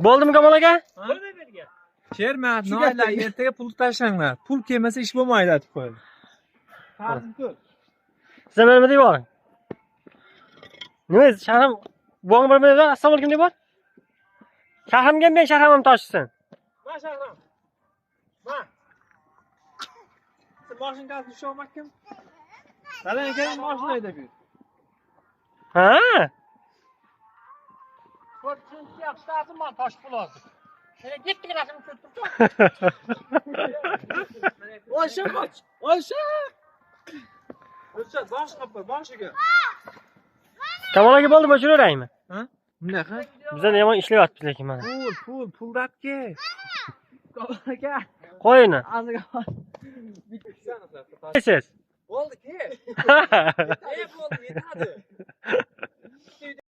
Bo'ldimi Kamol aka? Shermat, noilalar ertaga pul tashlanglar. Pul kelmasa ish bo'lmaydi deb qo'ydi. Farzim ko'p. Siz ham nima deyapsizlar? Nima shahrim buang bir mezon assalomu alaykum deyapman. Shahrimga men shahrimim toshsin. Va shahrim. Va. Siz mashinani tusholmadim. Dadang aka mashina haydab yur. Ha? To'rtinchi yaxshitasi man tosh bo'ladi. Shunga yettirasim ko'ribdi. Oysha qoch. Oysha. O'sha bosh qopar, boshiga. Kamol aka bo'ldi, o'chiraveraymi? Ha? Bunaqa? Bizlar yomon ishlayapmiz lekin mana. Pul dapke. Kamol aka. Qo'yini. Aziga. Siz. Bo'ldi, ke. Bo'ldi, yetadi.